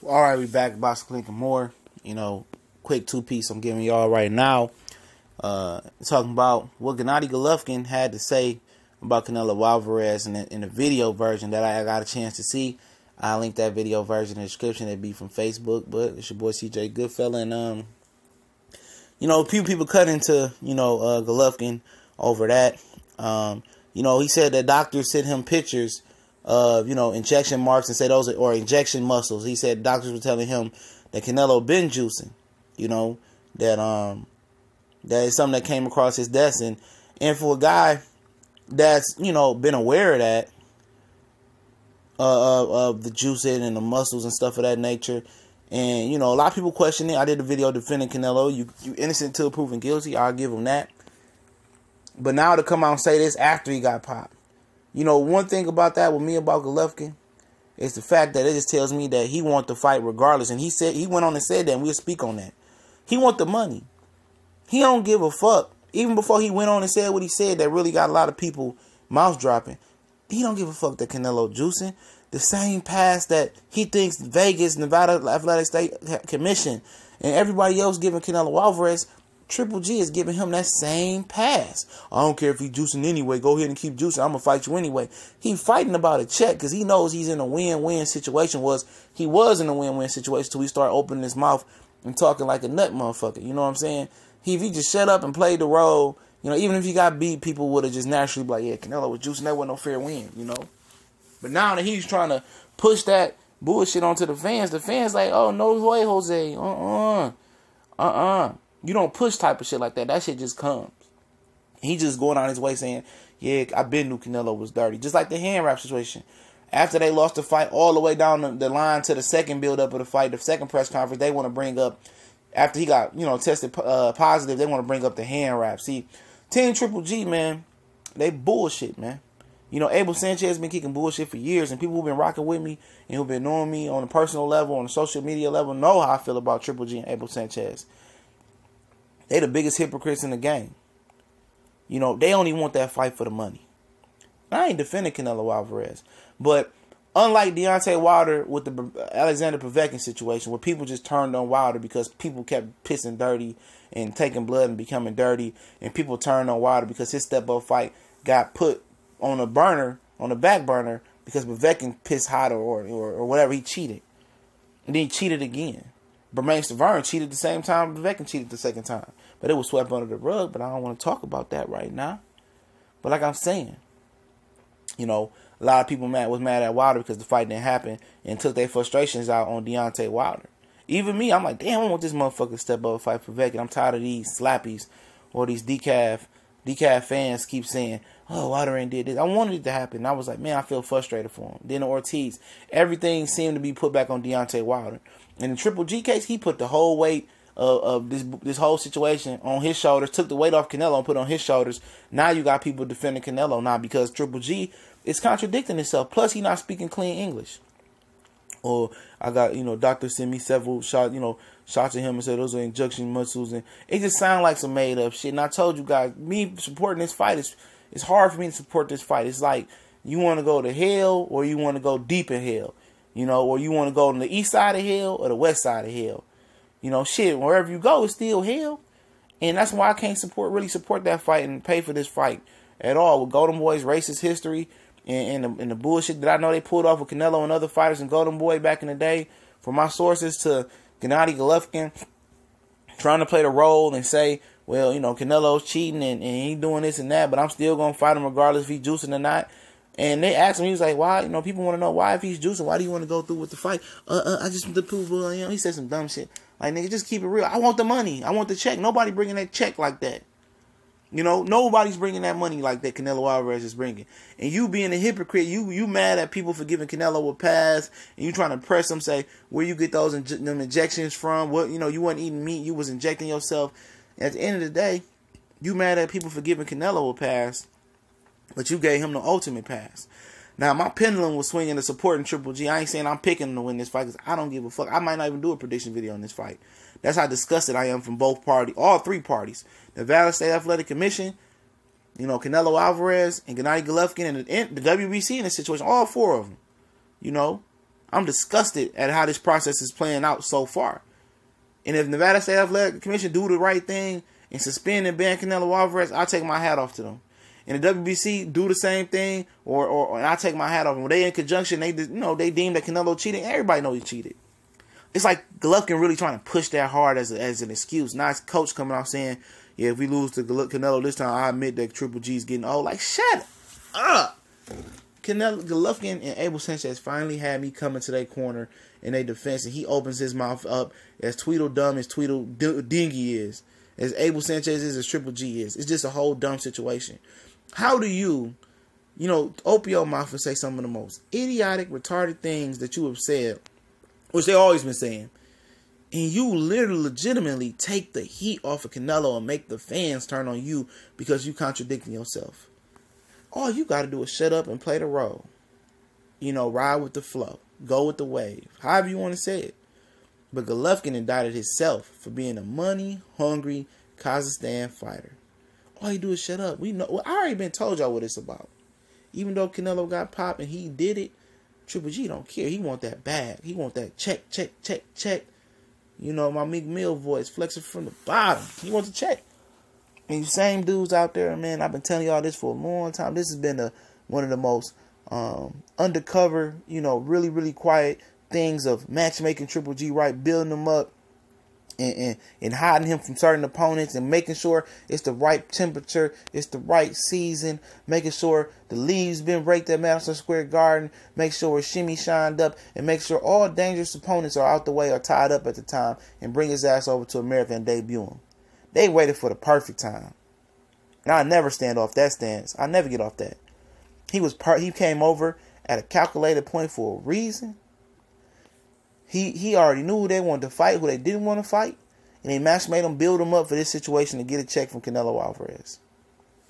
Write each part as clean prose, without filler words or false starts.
All right, we back. Box Clinton more. Quick two-piece I'm giving y'all right now. Talking about what Gennady Golovkin had to say about Canelo Alvarez in the video version that I got a chance to see. I'll link that video version in the description. It'd be from Facebook, but it's your boy CJ Goodfella. And, a few people cut into, Golovkin over that. He said that doctors sent him pictures of, injection marks and said those are, or injection muscles. He said doctors were telling him that Canelo been juicing, that is something that came across his desk. And for a guy that's, been aware of that, of the juicing and the muscles and stuff of that nature. And, a lot of people question it. I did a video defending Canelo. You innocent till proven guilty. I'll give him that. But now to come out and say this after he got popped. One thing about that with me about Golovkin is the fact that it just tells me that he wants to fight regardless. And he went on and said that, and we'll speak on that. He want the money. He don't give a fuck. Even before he went on and said what he said, that really got a lot of people mouth dropping. He don't give a fuck that Canelo juicing. The same pass that he thinks Vegas, Nevada Athletic State Commission, and everybody else giving Canelo Alvarez, Triple G is giving him that same pass. I don't care if he's juicing anyway. Go ahead and keep juicing. I'm going to fight you anyway. He fighting about a check because he knows he's in a win-win situation. He was in a win-win situation until he started opening his mouth and talking like a nut motherfucker. You know what I'm saying? If he just shut up and played the role, even if he got beat, people would have just naturally be like, yeah, Canelo was juicing. That wasn't no fair win, But now that he's trying to push that bullshit onto the fans like, oh, no way, Jose. You don't push type of shit like that. That shit just comes. He just going on his way saying, yeah, I been knew Canelo was dirty. Just like the hand wrap situation. After they lost the fight all the way down the line to the second build-up of the fight, the second press conference, they want to bring up, after he got, tested positive, they want to bring up the hand wrap. See, Team Triple G, man, they bullshit, man. Abel Sanchez has been kicking bullshit for years, and people who've been rocking with me and who've been knowing me on a personal level, on a social media level, know how I feel about Triple G and Abel Sanchez. They the biggest hypocrites in the game. They only want that fight for the money. I ain't defending Canelo Alvarez. But unlike Deontay Wilder with the Alexander Povetkin situation, where people just turned on Wilder because people kept pissing dirty and taking blood and becoming dirty, and people turned on Wilder because his step-up fight got put on a burner, on the back burner, because Povetkin pissed hot or whatever, he cheated. And then he cheated again. Bermain Stavern cheated the same time Povetkin cheated the second time. But it was swept under the rug, but I don't want to talk about that right now. But like I'm saying, a lot of people was mad at Wilder because the fight didn't happen and took their frustrations out on Deontay Wilder. Even me, I'm like, damn, I want this motherfucker to step up and fight Povetkin. I'm tired of these slappies or these decaf fans keep saying, oh, Wilder ain't did this. I wanted it to happen. I was like, man, I feel frustrated for him. Then Ortiz, everything seemed to be put back on Deontay Wilder. In the Triple G case, he put the whole weight of this whole situation on his shoulders, took the weight off Canelo and put it on his shoulders. Now you got people defending Canelo now because Triple G is contradicting himself. Plus, he not speaking clean English. Or I got, doctors send me several shots at him and said those are injection muscles. And it just sounds like some made up shit. And I told you guys, me supporting this fight, it's hard for me to support this fight. It's like you want to go to hell or you want to go deep in hell. Or you want to go on the east side of hell or the west side of hell. Shit, wherever you go, it's still hell. And that's why I can't really support that fight and pay for this fight at all. With Golden Boy's racist history and the bullshit that I know they pulled off with Canelo and other fighters and Golden Boy back in the day. From my sources to Gennady Golovkin trying to play the role and say, well, Canelo's cheating and he doing this and that, but I'm still going to fight him regardless if he's juicing or not. And they asked him, he was like, why? People want to know why if he's juicing, why do you want to go through with the fight? I just want to prove, he said some dumb shit. Like, nigga, just keep it real. I want the money. I want the check. Nobody bringing that check like that. Nobody's bringing that money like that Canelo Alvarez is bringing. And you being a hypocrite, you mad at people for giving Canelo a pass, and you trying to press them, say, where you get them injections from? What, you wasn't eating meat, you was injecting yourself. At the end of the day, you mad at people for giving Canelo a pass, but you gave him the ultimate pass. Now, my pendulum was swinging to supporting Triple G. I ain't saying I'm picking him to win this fight because I don't give a fuck. I might not even do a prediction video on this fight. That's how disgusted I am from both parties, all three parties. The Nevada State Athletic Commission, Canelo Alvarez and Gennady Golovkin and the WBC in this situation, all four of them. I'm disgusted at how this process is playing out so far. And if Nevada State Athletic Commission do the right thing and suspend and ban Canelo Alvarez, I'll take my hat off to them. And the WBC do the same thing, or I take my hat off. When they in conjunction, they deem that Canelo cheated. Everybody know he cheated. It's like Golovkin really trying to push that hard as an excuse. Now it's coach coming out saying, yeah, if we lose to Canelo this time, I admit that Triple G's getting old. Like, shut up. Golovkin and Abel Sanchez finally had me coming to their corner in their defense, and he opens his mouth up as Tweedledum as Tweedledingy is, as Abel Sanchez is, as Triple G is. It's just a whole dumb situation. How do you open your mouth and say some of the most idiotic, retarded things that you have said, which they always been saying, and you literally legitimately take the heat off of Canelo and make the fans turn on you because you contradicting yourself? All you got to do is shut up and play the role. Ride with the flow. Go with the wave. However you want to say it. But Golovkin indicted himself for being a money-hungry Kazakhstan fighter. All you do is shut up. I already been told y'all what it's about. Even though Canelo got popped and he did it, Triple G don't care. He want that bag. He want that check, check, check, check. My Meek Mill voice flexing from the bottom. He wants a check. And you same dudes out there, man, I've been telling y'all this for a long time. This has been one of the most undercover, really, really quiet things of matchmaking Triple G right, building him up and hiding him from certain opponents and making sure it's the right temperature, it's the right season, making sure the leaves been raked at Madison Square Garden, make sure it's shimmy shined up, and make sure all dangerous opponents are out the way or tied up at the time, and bring his ass over to America and debut him. They waited for the perfect time. And I never stand off that stance. I never get off that. He came over at a calculated point for a reason. He already knew who they wanted to fight, who they didn't want to fight. And they made them build him up for this situation to get a check from Canelo Alvarez.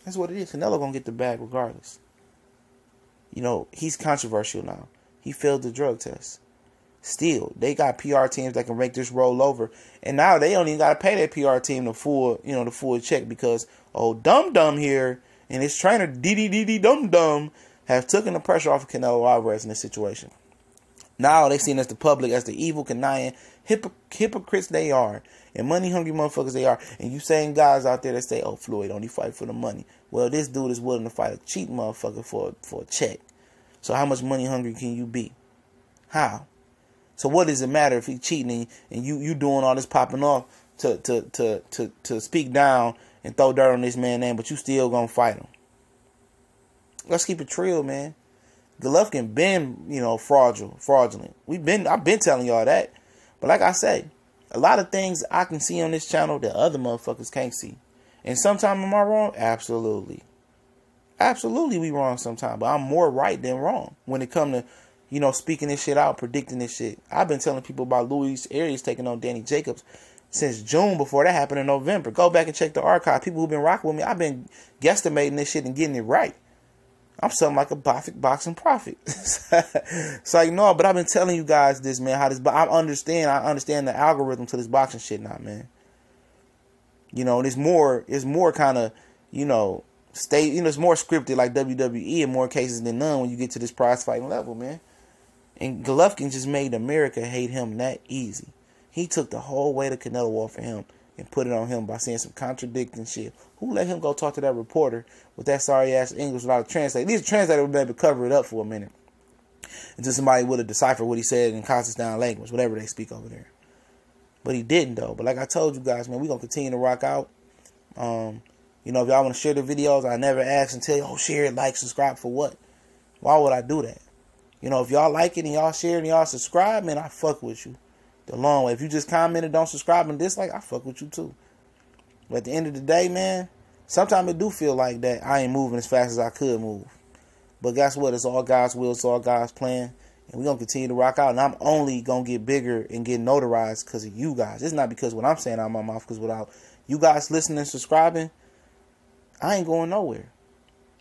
That's what it is. Canelo going to get the bag regardless. He's controversial now. He failed the drug test. Still, they got PR teams that can make this roll over. And now they don't even got to pay their PR team the full check because Dum Dum here and his trainer DDDD Dum Dum have taken the pressure off of Canelo Alvarez in this situation. Now they seen as the public as the evil, conniving hypocrites they are, and money hungry motherfuckers they are. And you same guys out there that say, "Oh, Floyd only fight for the money." Well, this dude is willing to fight a cheap motherfucker for a check. So how much money hungry can you be? How? So what does it matter if he cheating and you doing all this popping off to speak down and throw dirt on this man's name, but you still gonna fight him? Let's keep it real, man. Golovkin been, fraudulent. I've been telling y'all that. But like I say, a lot of things I can see on this channel that other motherfuckers can't see. And sometimes am I wrong? Absolutely. Absolutely we wrong sometimes. But I'm more right than wrong when it comes to, speaking this shit out, predicting this shit. I've been telling people about Luis Arias taking on Danny Jacobs since June before that happened in November. Go back and check the archive. People who've been rocking with me, I've been guesstimating this shit and getting it right. I'm something like a boxing prophet. It's like, no, but I've been telling you guys this, man. I understand the algorithm to this boxing shit now, man. It's more kind of, it's more scripted like WWE in more cases than none when you get to this prize fighting level, man. And Golovkin just made America hate him that easy. He took the whole weight of Canelo off of him and put it on him by saying some contradicting shit. Who let him go talk to that reporter with that sorry-ass English without a translator? These translators would be able to cover it up for a minute until somebody would have deciphered what he said in Kazakhstan language, whatever they speak over there. But he didn't, though. But like I told you guys, man, we're going to continue to rock out. If y'all want to share the videos, I never ask and tell you, share it, like, subscribe for what? Why would I do that? If y'all like it and y'all share it and y'all subscribe, man, I fuck with you the long way. If you just comment and don't subscribe and dislike, I fuck with you too. But at the end of the day, man, sometimes it do feel like that I ain't moving as fast as I could move. But guess what? It's all God's will. It's all God's plan. And we're going to continue to rock out. And I'm only going to get bigger and get notarized because of you guys. It's not because what I'm saying out of my mouth. Because without you guys listening and subscribing, I ain't going nowhere.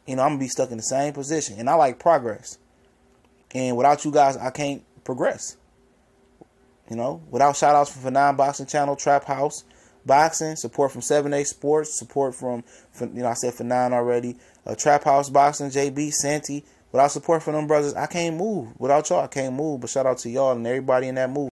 I'm going to be stuck in the same position. And I like progress. And without you guys, I can't progress. Without shout outs from Fanon Boxing Channel, Trap House Boxing, support from 7A Sports, support from I said Fanon already, Trap House Boxing, JB, Santi. Without support from them brothers, I can't move. Without y'all, I can't move. But shout out to y'all and everybody in that move.